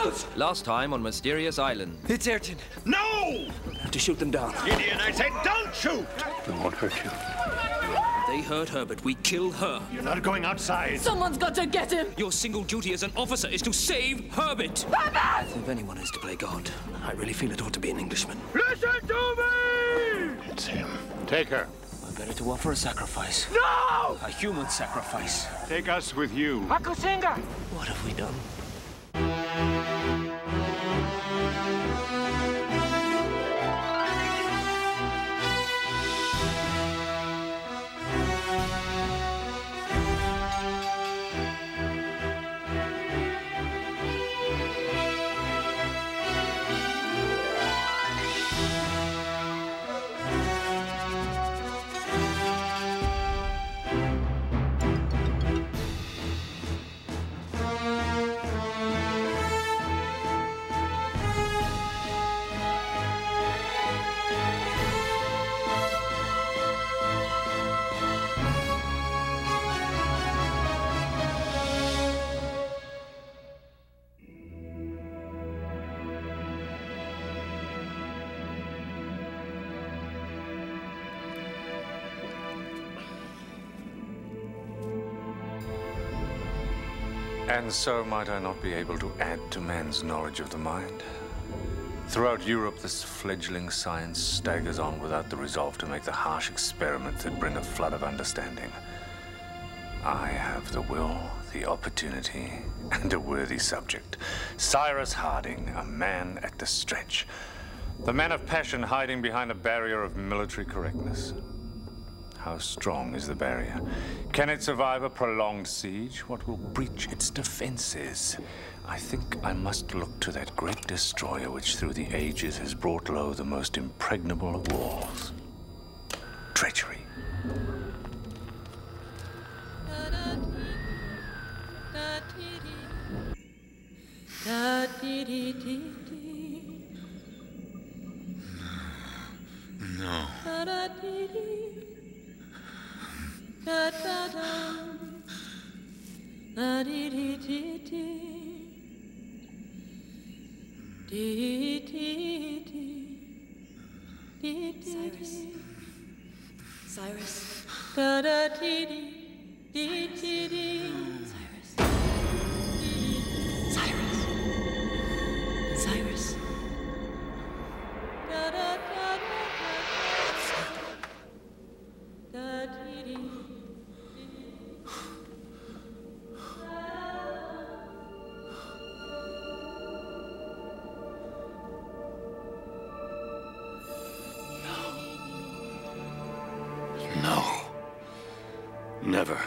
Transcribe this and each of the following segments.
out! Last time on Mysterious Island. It's Ayrton. No! We have to shoot them down. Gideon, I said don't shoot! We won't hurt you. They hurt Herbert. We kill her. You're not going outside. Someone's got to get him! Your single duty as an officer is to save Herbert. Papa! If anyone is to play God, I really feel it ought to be an Englishman. Listen to me! It's him. Take her. We're better to offer a sacrifice. No! A human sacrifice. Take us with you. Akusinga! What have we done? And so might I not be able to add to man's knowledge of the mind? Throughout Europe, this fledgling science staggers on without the resolve to make the harsh experiments that bring a flood of understanding. I have the will, the opportunity, and a worthy subject. Cyrus Harding, a man at the stretch. The man of passion hiding behind a barrier of military correctness. How strong is the barrier? Can it survive a prolonged siege? What will breach its defenses? I think I must look to that great destroyer which through the ages has brought low the most impregnable of walls. Treachery. No. Cyrus. Cyrus. No. Never.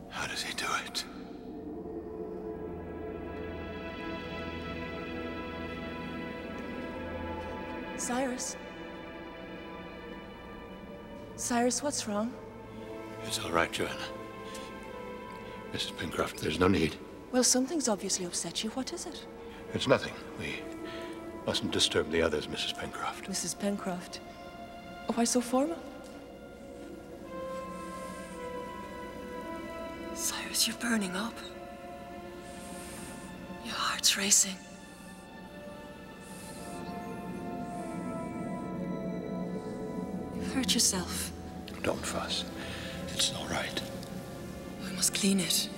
How does he do it? Cyrus. Cyrus, what's wrong? It's all right, Joanna. Mrs. Pencroft, there's no need. Well, something's obviously upset you. What is it? It's nothing. We mustn't disturb the others, Mrs. Pencroft. Mrs. Pencroft. Oh, why so formal? Cyrus, you're burning up. Your heart's racing. You've hurt yourself. Don't fuss. It's all right. We must clean it.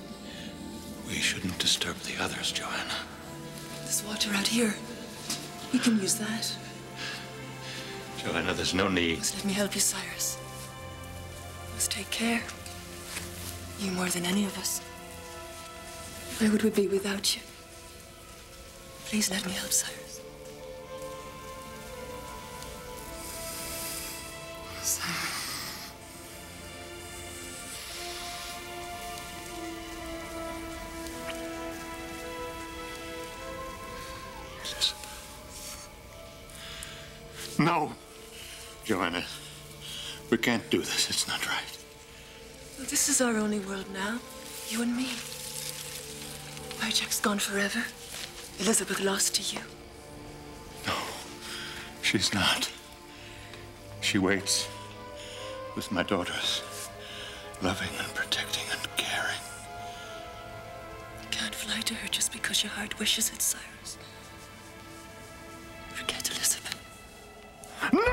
We shouldn't disturb the others, Joanna. There's water out here. You can use that. Joanna, there's no need. Just let me help you, Cyrus. You must take care. You more than any of us. Where would we be without you? Please let me help, Cyrus. Cyrus. Listen. No. Joanna, we can't do this. It's not right. Well, this is our only world now. You and me. Jack's gone forever. Elizabeth lost to you. No, she's not. She waits with my daughters, loving and protecting and caring. You can't fly to her just because your heart wishes it, Cyrus. Forget Elizabeth. No!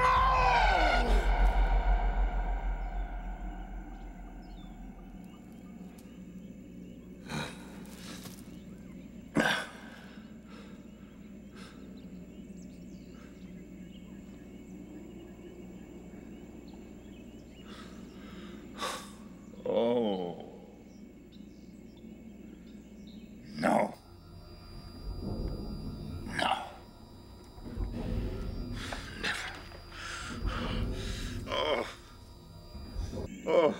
Oh. No. No. Never. Oh. Oh.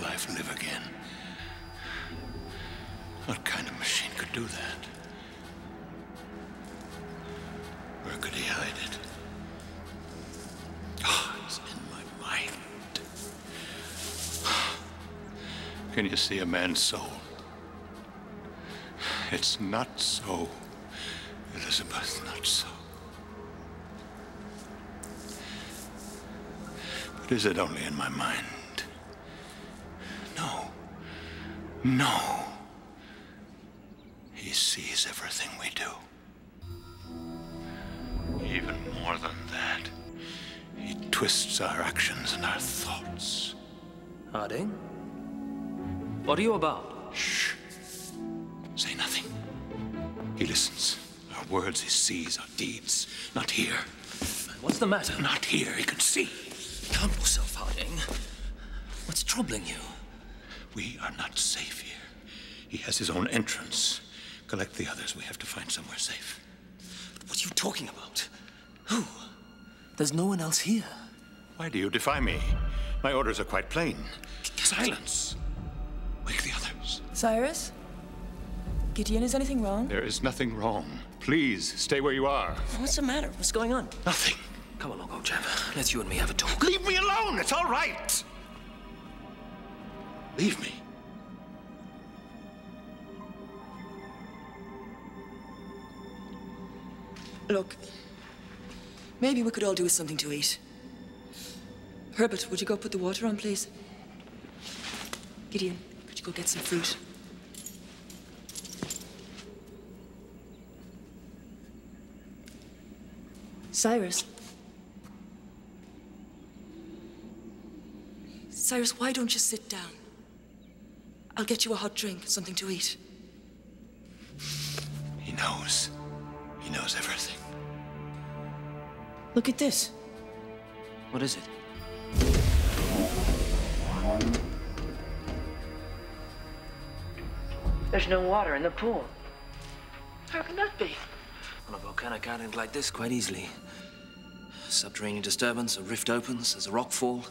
Life live again. What kind of machine could do that? Where could he hide it? Oh, it's in my mind. Can you see a man's soul? It's not so, Elizabeth, not so. But is it only in my mind? No. He sees everything we do. Even more than that, he twists our actions and our thoughts. Harding? What are you about? Shh. Say nothing. He listens. Our words he sees, our deeds. Not here. What's the matter? Not here. He can see. Calm yourself, Harding. What's troubling you? We are not safe here. He has his own entrance. Collect the others. We have to find somewhere safe. What are you talking about? Who? There's no one else here. Why do you defy me? My orders are quite plain. Silence. Wake the others. Cyrus? Gideon, is anything wrong? There is nothing wrong. Please, stay where you are. What's the matter? What's going on? Nothing. Come along, old chap. Let's you and me have a talk. Leave me alone. It's all right. Leave me. Look, maybe we could all do with something to eat. Herbert, would you go put the water on, please? Gideon, could you go get some fruit? Cyrus? Cyrus, why don't you sit down? I'll get you a hot drink, something to eat. He knows. He knows everything. Look at this. What is it? There's no water in the pool. How can that be? On a volcanic island like this, quite easily. Subterranean disturbance, a rift opens, there's a rock fall.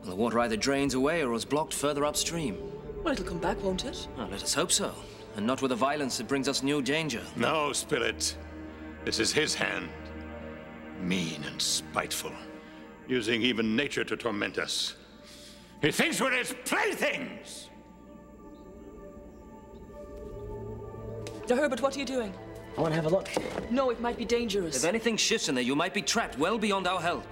Well, the water either drains away or is blocked further upstream. Well, it'll come back, won't it? Well, let us hope so. And not with a violence that brings us new danger. No, Spilett. This is his hand. Mean and spiteful. Using even nature to torment us. He thinks we're his playthings! Now, Herbert, what are you doing? I want to have a look. No, it might be dangerous. If anything shifts in there, you might be trapped well beyond our help.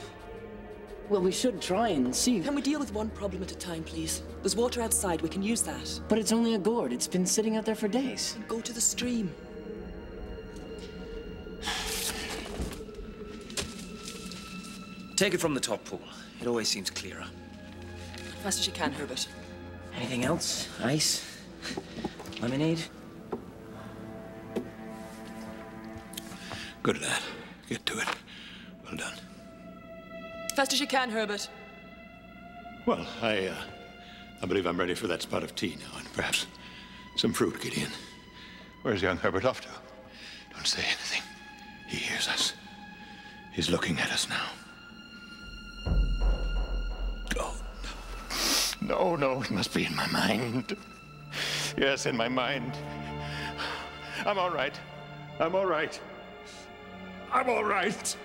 Well, we should try and see. Can we deal with one problem at a time, please? There's water outside. We can use that. But it's only a gourd. It's been sitting out there for days. And go to the stream. Take it from the top pool. It always seems clearer. Fast as you can, Herbert. Anything else? Ice? Lemonade? Good lad. Get to it. Well done. Fast as you can, Herbert. Well, I believe I'm ready for that spot of tea now, and perhaps some fruit, Gideon. Where's young Herbert off to? Don't say anything. He hears us. He's looking at us now. Oh, no. No, it must be in my mind. Yes, in my mind. I'm all right. I'm all right. I'm all right.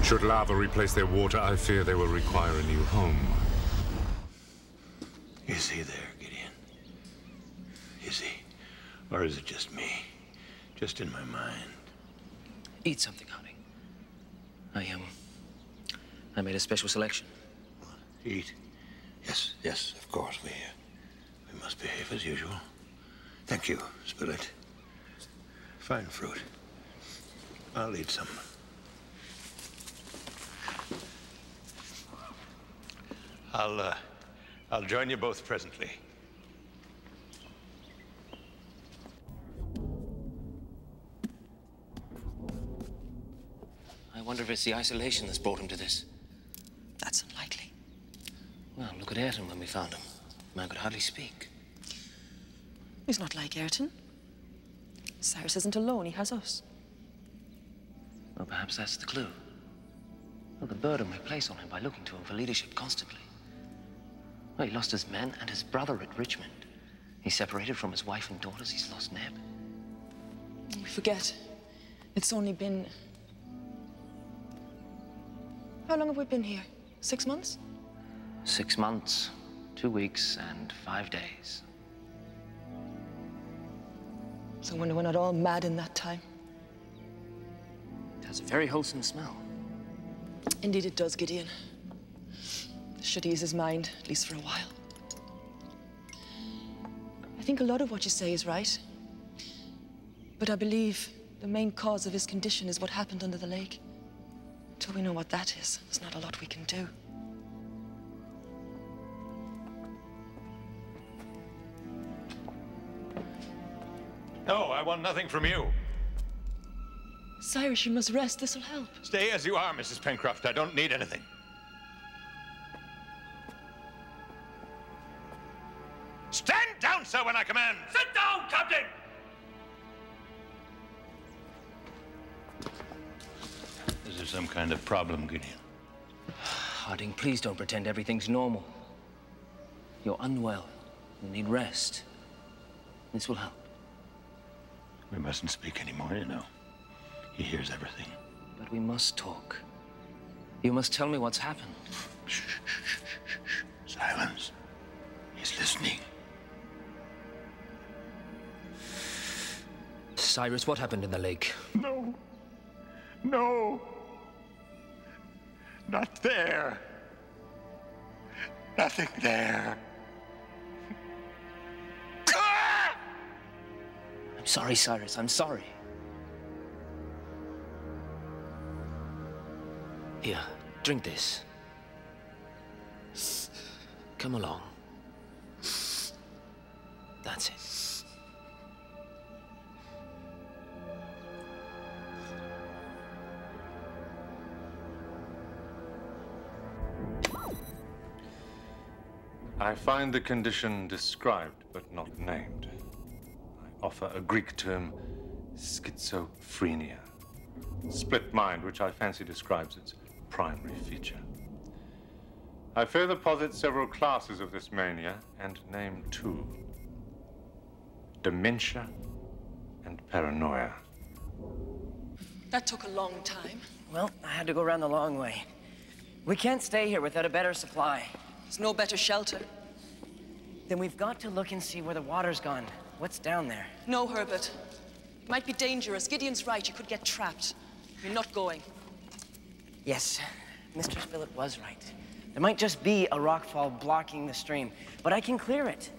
Should lava replace their water, I fear they will require a new home. Is he there, Gideon? Is he? Or is it just me? Just in my mind? Eat something, honey. I made a special selection. Eat? Yes, of course. We must behave as usual. Thank you, Spilett. Fine fruit. I'll eat some. I'll join you both presently. I wonder if it's the isolation that's brought him to this. That's unlikely. Well, look at Ayrton when we found him. The man could hardly speak. He's not like Ayrton. Cyrus isn't alone, he has us. Well, perhaps that's the clue. Well, the burden we place on him by looking to him for leadership constantly. Well, he lost his men and his brother at Richmond. He's separated from his wife and daughters. He's lost Neb. You forget. It's only been... How long have we been here? 6 months? 6 months, 2 weeks, and 5 days. So I wonder we're not all mad in that time. It has a very wholesome smell. Indeed it does, Gideon. This should ease his mind, at least for a while. I think a lot of what you say is right. But I believe the main cause of his condition is what happened under the lake. Until we know what that is, there's not a lot we can do. No, I want nothing from you. Cyrus, you must rest. This'll help. Stay as you are, Mrs. Pencroft. I don't need anything. Stand down, sir, when I command! Sit down, Captain! Is there some kind of problem, Gideon? Harding, please don't pretend everything's normal. You're unwell. You need rest. This will help. We mustn't speak anymore, you know. He hears everything. But we must talk. You must tell me what's happened. Shh, shh, shh, shh, shh. Silence. He's listening. Cyrus, what happened in the lake? No. No. Not there. Nothing there. I'm sorry, Cyrus. I'm sorry. Here, drink this. Come along. That's it. I find the condition described but not named. I offer a Greek term, schizophrenia. Split mind, which I fancy describes its primary feature. I further posit several classes of this mania and name 2. Dementia and paranoia. That took a long time. Well, I had to go around the long way. We can't stay here without a better supply. There's no better shelter. Then we've got to look and see where the water's gone. What's down there? No, Herbert. It might be dangerous. Gideon's right. You could get trapped. You're not going. Yes, Mr. Spilett was right. There might just be a rockfall blocking the stream, but I can clear it.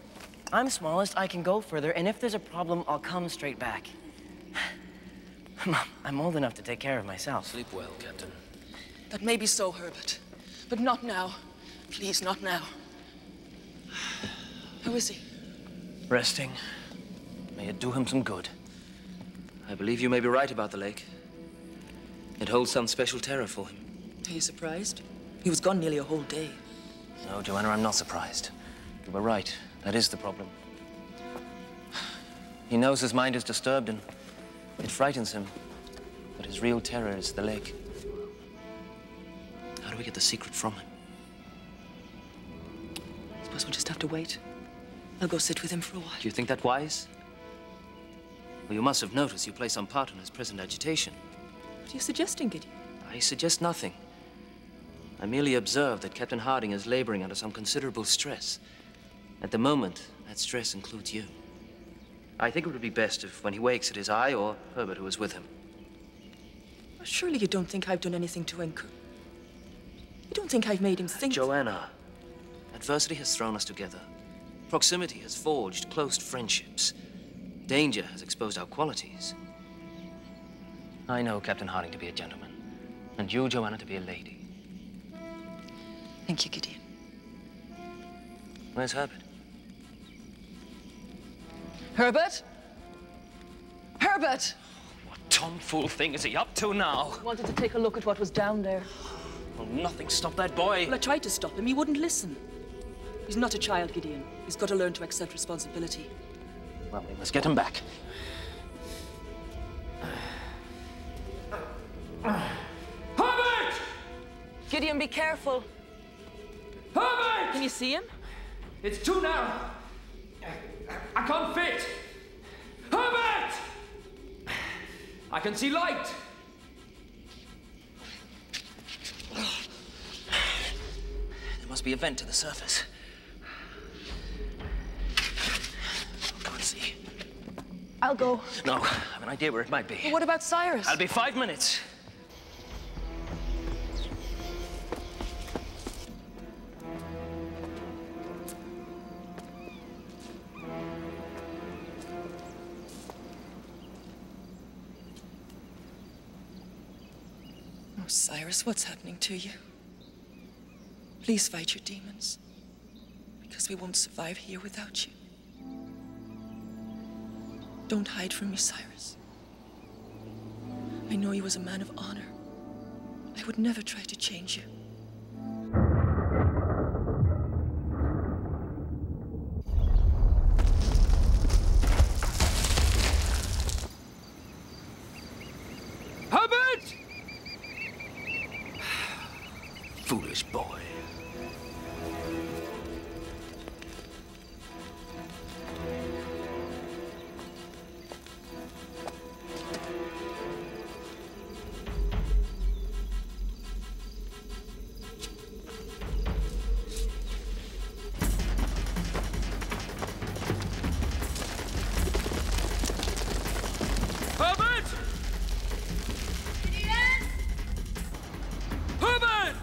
I'm smallest, I can go further, and if there's a problem, I'll come straight back. Mom, I'm old enough to take care of myself. Sleep well, Captain. That may be so, Herbert. But not now. Please, not now. How is he? Resting. May it do him some good. I believe you may be right about the lake. It holds some special terror for him. Are you surprised? He was gone nearly a whole day. No, Joanna, I'm not surprised. You were right. That is the problem. He knows his mind is disturbed and it frightens him. But his real terror is the lake. How do we get the secret from him? I suppose we'll just have to wait. I'll go sit with him for a while. Do you think that wise? Well, you must have noticed you play some part in his present agitation. What are you suggesting, Gideon? I suggest nothing. I merely observe that Captain Harding is laboring under some considerable stress. At the moment, that stress includes you. I think it would be best if, when he wakes, it is I or Herbert who is with him. Well, surely you don't think I've done anything to encourage... You don't think I've made him think... Joanna, adversity has thrown us together. Proximity has forged close friendships. Danger has exposed our qualities. I know Captain Harding to be a gentleman, and you, Joanna, to be a lady. Thank you, Gideon. Where's Herbert? Herbert? Herbert! What tomfool thing is he up to now? I wanted to take a look at what was down there. Well, nothing stopped that boy. Well, I tried to stop him. He wouldn't listen. He's not a child, Gideon. He's got to learn to accept responsibility. Well, we must get him back. Herbert! Gideon, be careful. Herbert! Can you see him? It's too narrow. I can't fit. Herbert! I can see light. There must be a vent to the surface. Go and see. I'll go. No, I have an idea where it might be. Well, what about Cyrus? I'll be 5 minutes. Oh, Cyrus, what's happening to you? Please fight your demons, because we won't survive here without you. Don't hide from me, Cyrus. I know you as a man of honor. I would never try to change you. Herbert! Foolish boy. Herbert! Gideon! Herbert!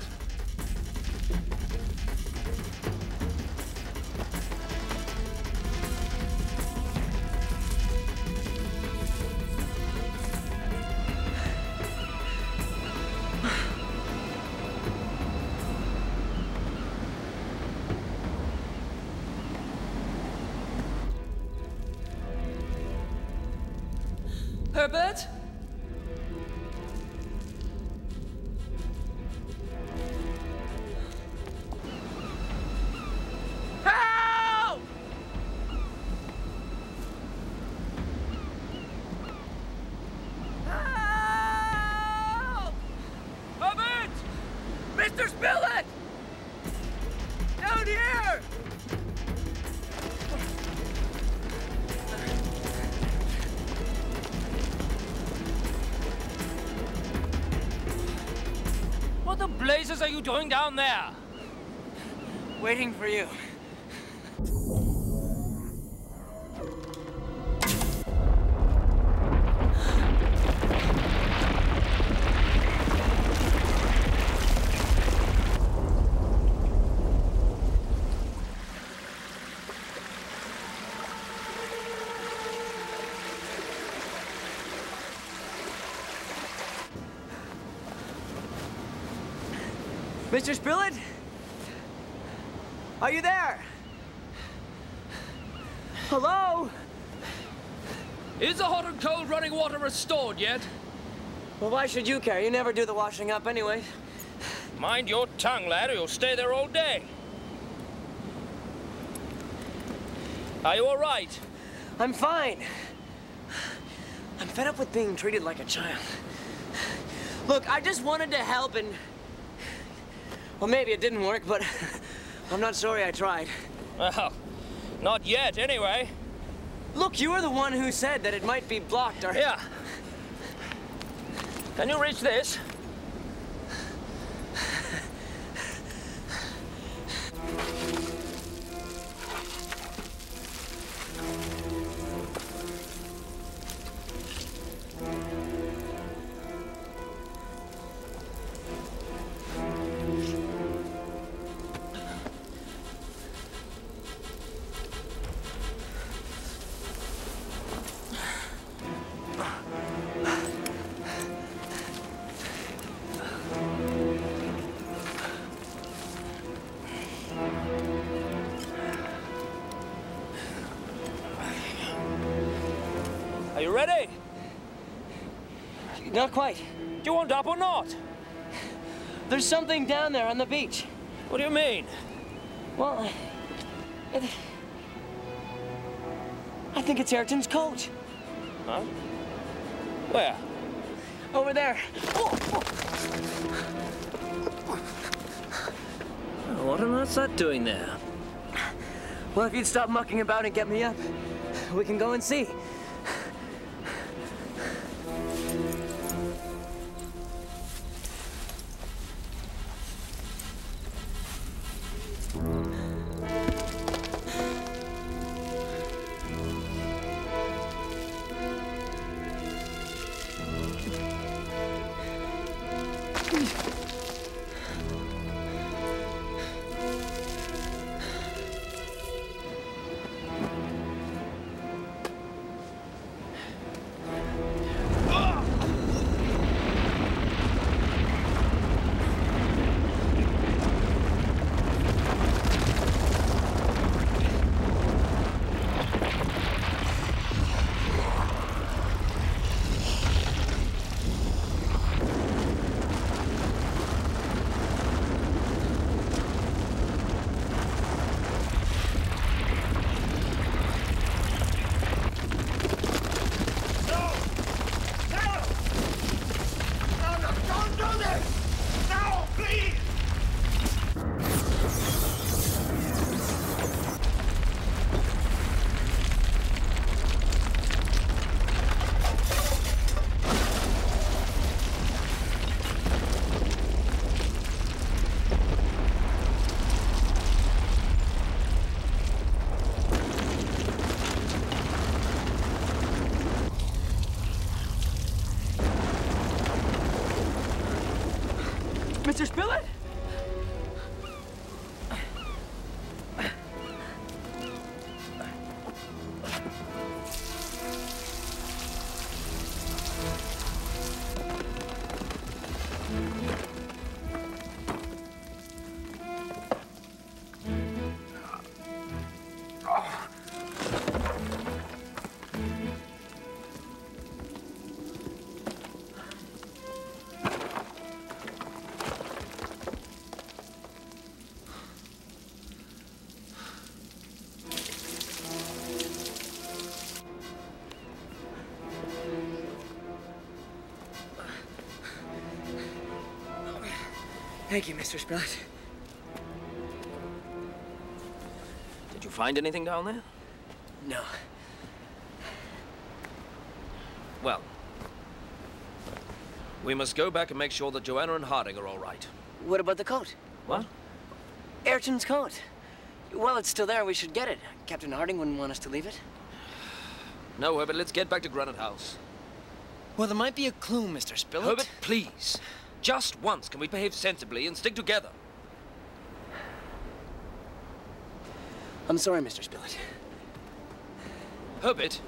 Herbert? Help! Help! Herbert! Mr. Spilett! Down here! What the blazes are you doing down there? Waiting for you. Mr. Spilett? Are you there? Hello? Is the hot and cold running water restored yet? Well, why should you care? You never do the washing up anyway. Mind your tongue, lad, or you'll stay there all day. Are you all right? I'm fine. I'm fed up with being treated like a child. Look, I just wanted to help and... Well, maybe it didn't work, but I'm not sorry I tried. Well, not yet, anyway. Look, you were the one who said that it might be blocked or... Yeah. Can you reach this? Are you ready? Not quite. Do you want up or not? There's something down there on the beach. What do you mean? Well, I think it's Ayrton's coat. Huh? Where? Over there. Oh, oh. What on earth's that doing there? Well, if you'd stop mucking about and get me up, we can go and see. Mr. Spilett? Thank you, Mr. Spilett. Did you find anything down there? No. Well, we must go back and make sure that Joanna and Harding are all right. What about the coat? What? Ayrton's coat. Well, it's still there. We should get it. Captain Harding wouldn't want us to leave it. No, Herbert, let's get back to Granite House. Well, there might be a clue, Mr. Spilett. Herbert, please. Just once, can we behave sensibly and stick together? I'm sorry, Mr. Spilett. Herbert.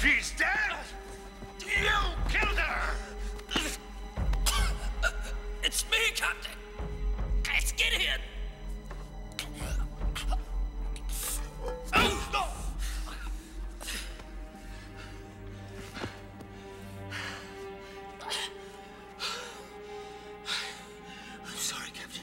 She's dead! You killed her! It's me, Captain! It's Gideon! Oh, no! I'm sorry, Captain.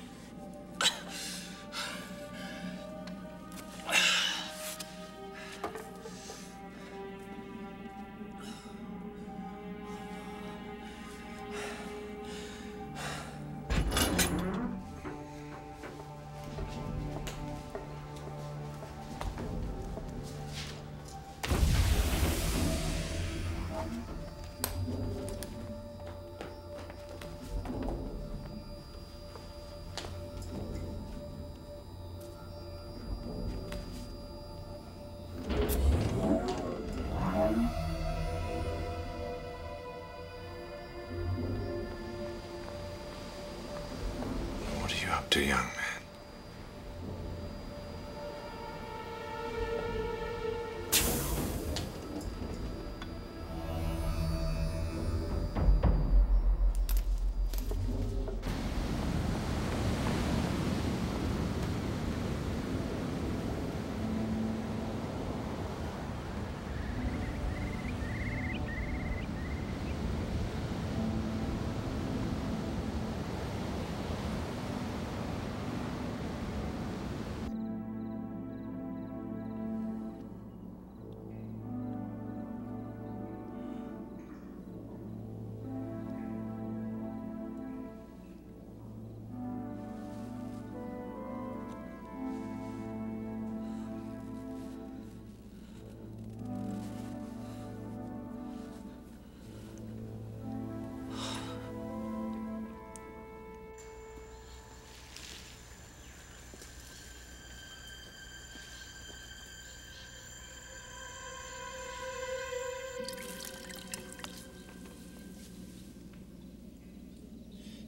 What are you up to, young man?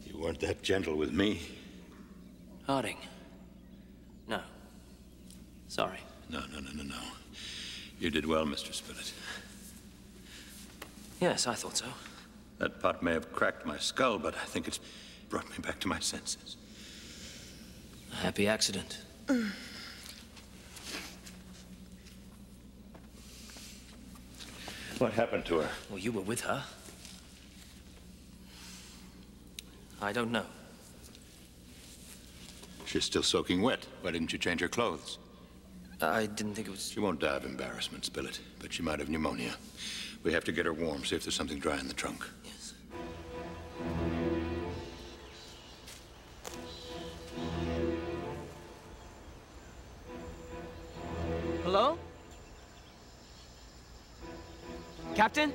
You weren't that gentle with me. Harding. No. Sorry. No. You did well, Mr. Spilett. Yes, I thought so. That pot may have cracked my skull, but I think it's brought me back to my senses. A happy accident. What happened to her? Well, you were with her. I don't know. She's still soaking wet. Why didn't you change her clothes? I didn't think it was... She won't die of embarrassment, Spilett, but she might have pneumonia. We have to get her warm, see if there's something dry in the trunk. Yes. Hello? Captain?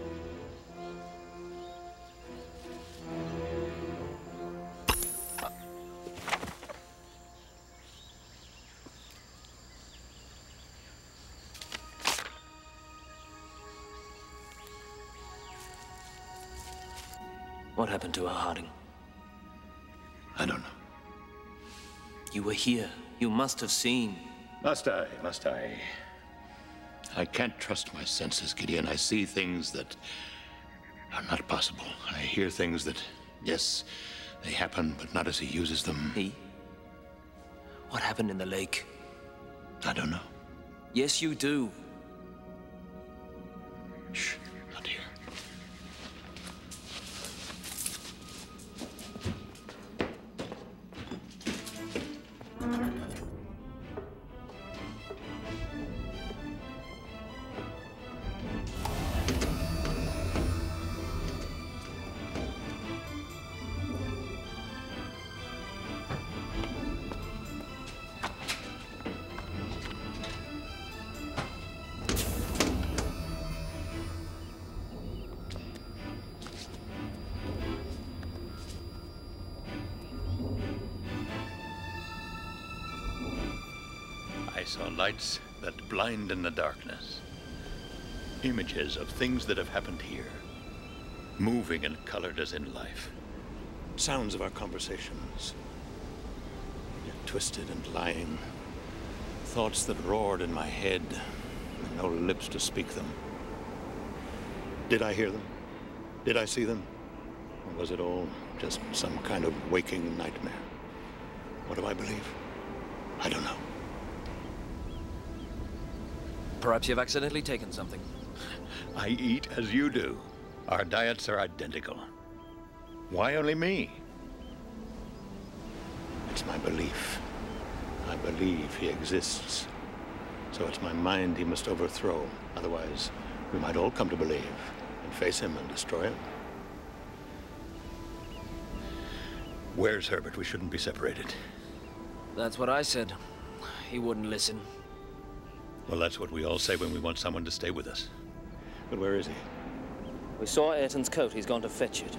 What happened to her, Harding? I don't know. You were here. You must have seen. Must I? I can't trust my senses, Gideon. I see things that are not possible. I hear things that, yes, they happen, but not as he uses them. He? What happened in the lake? I don't know. Yes, you do. Shh, not here. I saw lights that blind in the darkness. Images of things that have happened here, moving and colored as in life. Sounds of our conversations, yet twisted and lying. Thoughts that roared in my head, and no lips to speak them. Did I hear them? Did I see them? Or was it all just some kind of waking nightmare? What do I believe? I don't know. Perhaps you've accidentally taken something. I eat as you do. Our diets are identical. Why only me? It's my belief. I believe he exists. So it's my mind he must overthrow. Otherwise, we might all come to believe and face him and destroy him. Where's Herbert? We shouldn't be separated. That's what I said. He wouldn't listen. Well, that's what we all say when we want someone to stay with us. But where is he? We saw Ayrton's coat. He's gone to fetch it.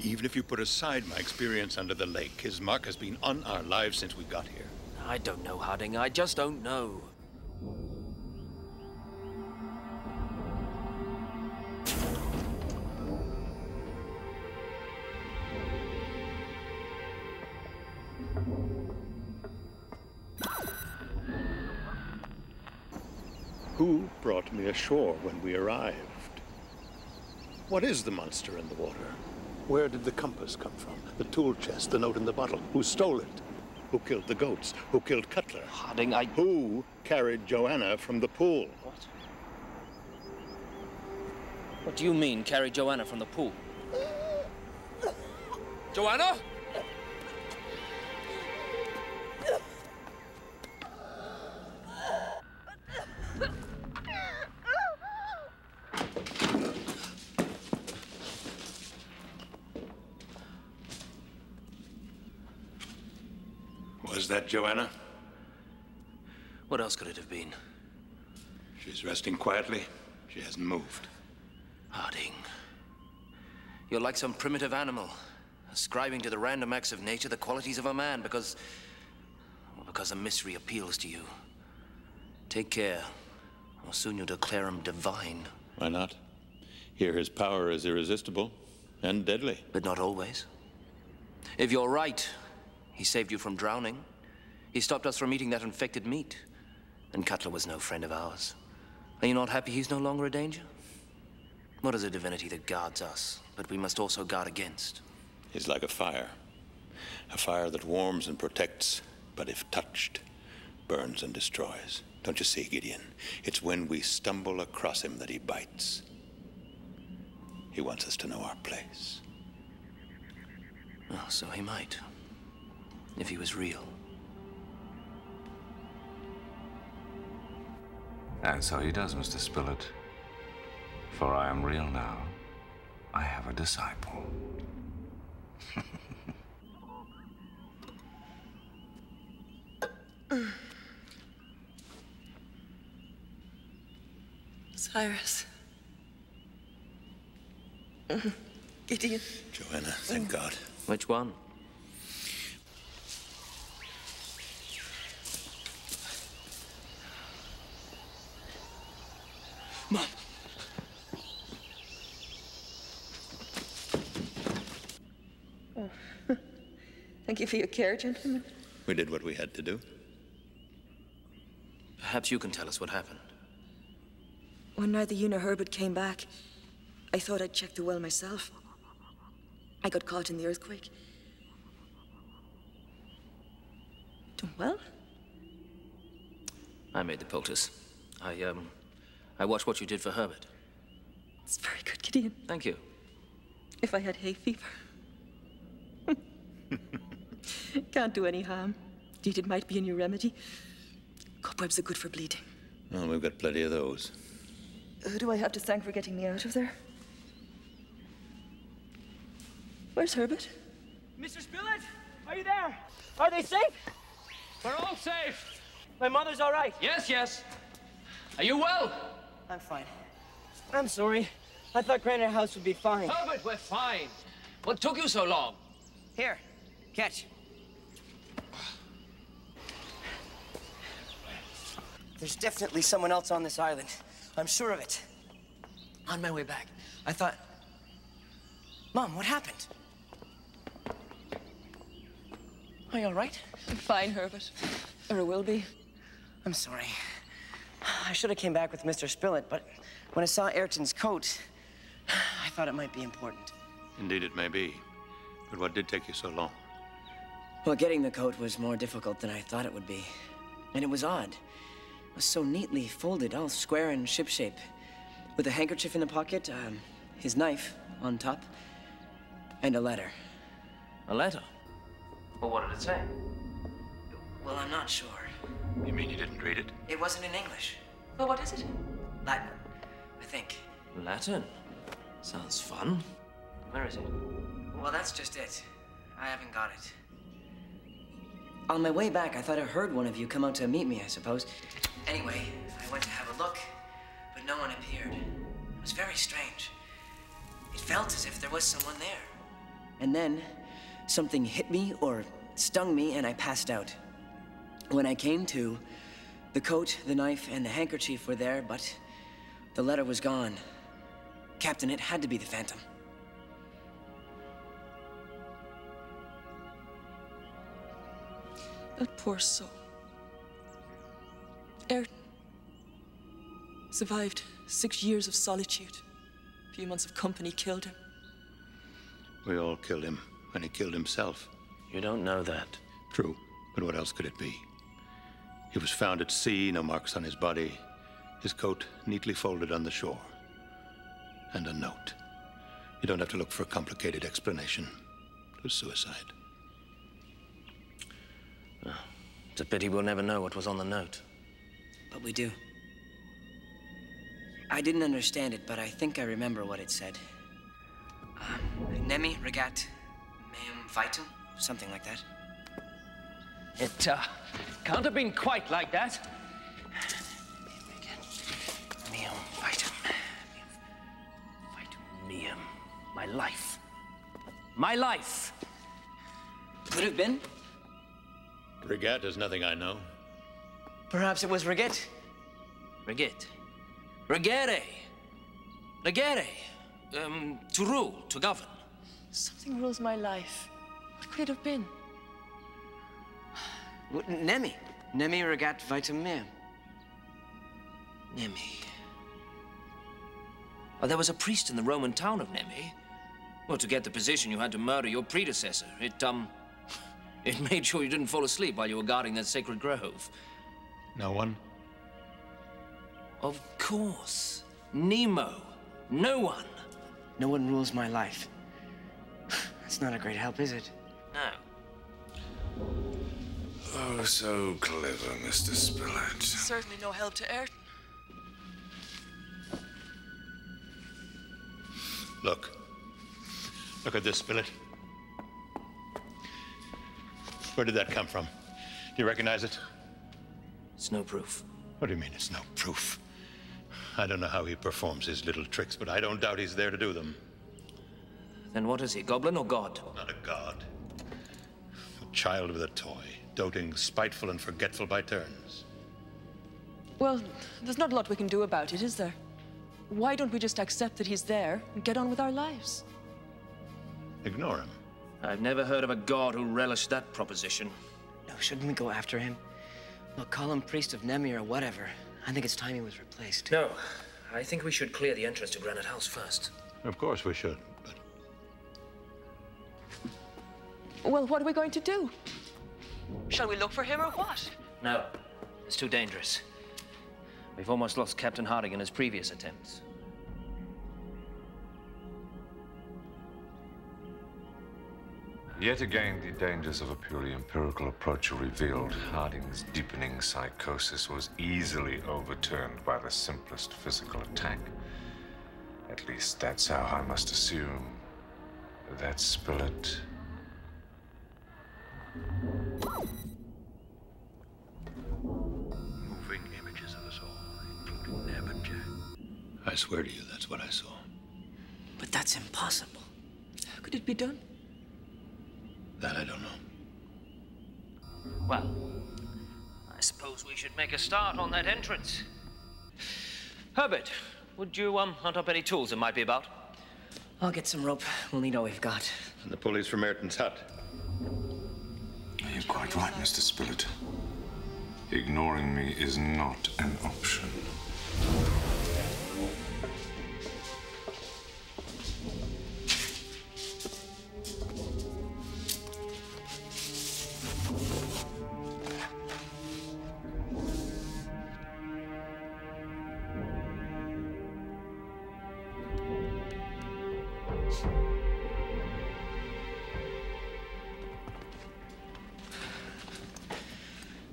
Even if you put aside my experience under the lake, his mark has been on our lives since we got here. I don't know, Harding. I just don't know. Who brought me ashore when we arrived? What is the monster in the water? Where did the compass come from? The tool chest, the note in the bottle. Who stole it? Who killed the goats? Who killed Cutler? Harding, Who carried Joanna from the pool? What? What do you mean, carry Joanna from the pool? Joanna? Was that Joanna? What else could it have been? She's resting quietly. She hasn't moved. Harding. You're like some primitive animal, ascribing to the random acts of nature the qualities of a man because a mystery appeals to you. Take care, or soon you'll declare him divine. Why not? Here his power is irresistible and deadly. But not always. If you're right, he saved you from drowning. He stopped us from eating that infected meat. And Cutler was no friend of ours. Are you not happy he's no longer a danger? What is a divinity that guards us, but we must also guard against? He's like a fire that warms and protects, but if touched, burns and destroys. Don't you see, Gideon? It's when we stumble across him that he bites. He wants us to know our place. Oh, so he might. If he was real. And so he does, Mr. Spilett. For I am real now. I have a disciple. Cyrus. Gideon. Joanna, thank God. Which one? Mom. Oh. Thank you for your care, gentlemen. We did what we had to do. Perhaps you can tell us what happened. When neither you nor Herbert came back, I thought I'd check the well myself. I got caught in the earthquake. Done well? I made the poultice. I watched what you did for Herbert. It's very good, Gideon. Thank you. If I had hay fever. Can't do any harm. Indeed, it might be a new remedy. Cobwebs are good for bleeding. Well, we've got plenty of those. Who do I have to thank for getting me out of there? Where's Herbert? Mr. Spilett, are you there? Are they safe? We're all safe. My mother's all right. Yes, yes. Are you well? I'm fine. I'm sorry. I thought Granite House would be fine. Herbert, we're fine. What took you so long? Here, catch. There's definitely someone else on this island. I'm sure of it. On my way back, I thought... Mom, what happened? Are you all right? I'm fine, Herbert. Or I will be. I'm sorry. I should have came back with Mr. Spilett, but when I saw Ayrton's coat, I thought it might be important. Indeed it may be. But what did take you so long? Well, getting the coat was more difficult than I thought it would be. And it was odd. It was so neatly folded, all square and ship-shape. With a handkerchief in the pocket, his knife on top, and a letter. A letter? Well, what did it say? Well, I'm not sure. You mean you didn't read it? It wasn't in English. Well, what is it? Latin, I think. Latin? Sounds fun. Where is it? Well, that's just it. I haven't got it. On my way back, I thought I heard one of you come out to meet me, I suppose. Anyway, I went to have a look, but no one appeared. It was very strange. It felt as if there was someone there. And then, something hit me or stung me, and I passed out. When I came to, the coat, the knife, and the handkerchief were there, but the letter was gone. Captain, it had to be the Phantom. That poor soul. Ayrton survived 6 years of solitude. A few months of company killed him. We all killed him, and he killed himself. You don't know that. True, but what else could it be? He was found at sea, no marks on his body, his coat neatly folded on the shore. And a note. You don't have to look for a complicated explanation. It was suicide. It's a pity we'll never know what was on the note. But we do. I didn't understand it, but I think I remember what it said. Nemi regat meum vitum? Something like that. It can't have been quite like that. Meum vitum. Vitum meum. My life. My life! Could have been. Regat is nothing I know. Perhaps it was Regit. Regit. Regere. Regere. To rule, to govern. Something rules my life. What could it have been? Nemi. Nemi regat vitum meum. Nemi. Oh, there was a priest in the Roman town of Nemi. Well, to get the position, you had to murder your predecessor. It made sure you didn't fall asleep while you were guarding that sacred grove. No one? Of course. Nemo. No one. No one rules my life. That's not a great help, is it? No. Oh, so clever, Mr. Spilett. Certainly no help to Ayrton. Look. Look at this, Spilett. Where did that come from? Do you recognize it? It's no proof. What do you mean it's no proof? I don't know how he performs his little tricks, but I don't doubt he's there to do them. Then what is he, goblin or god? Not a god. A child with a toy, doting, spiteful, and forgetful by turns. Well, there's not a lot we can do about it, is there? Why don't we just accept that he's there and get on with our lives? Ignore him. I've never heard of a god who relished that proposition. No, shouldn't we go after him? Look, call him priest of Nemi or whatever. I think it's time he was replaced. No, I think we should clear the entrance to Granite House first. Of course we should, but... Well, what are we going to do? Shall we look for him or what? No, it's too dangerous. We've almost lost Captain Harding in his previous attempts. Yet again, the dangers of a purely empirical approach are revealed. Harding's deepening psychosis was easily overturned by the simplest physical attack. At least that's how I must assume that Spilett swear to you, that's what I saw. But that's impossible. How could it be done? That I don't know. Well, I suppose we should make a start on that entrance. Herbert, would you hunt up any tools that might be about? I'll get some rope. We'll need all we've got. And the pulleys from Ayrton's hut. You're quite right, Mr. Spilett. Ignoring me is not an option.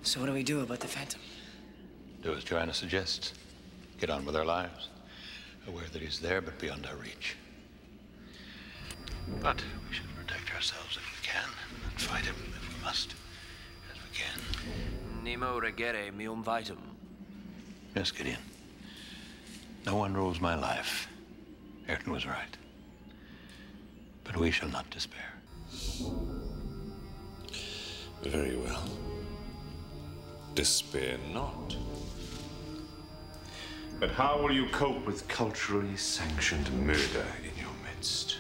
So what do we do about the Phantom? Do as Joanna suggests. Get on with our lives. Aware that he's there, but beyond our reach. But we should protect ourselves if we can, and fight him if we must, as we can. Nemo regere meum vitam. Yes, Gideon. No one rules my life. Ayrton was right. But we shall not despair. Very well. Despair not. But how will you cope with culturally sanctioned murder in your midst?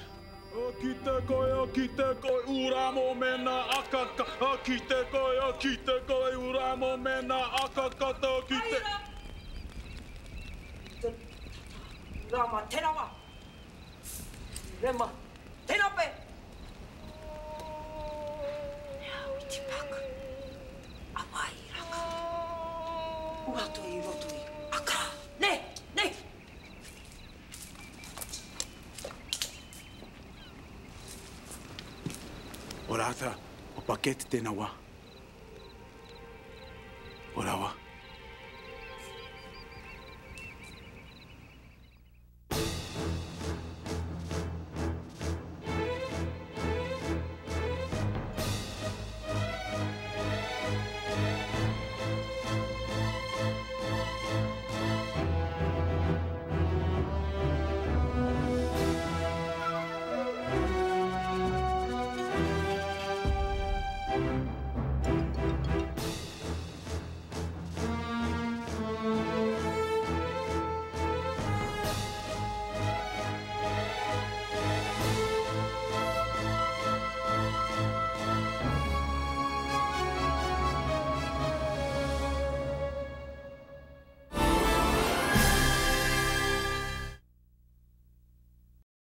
Orata, o paquete tenawa. Orawa.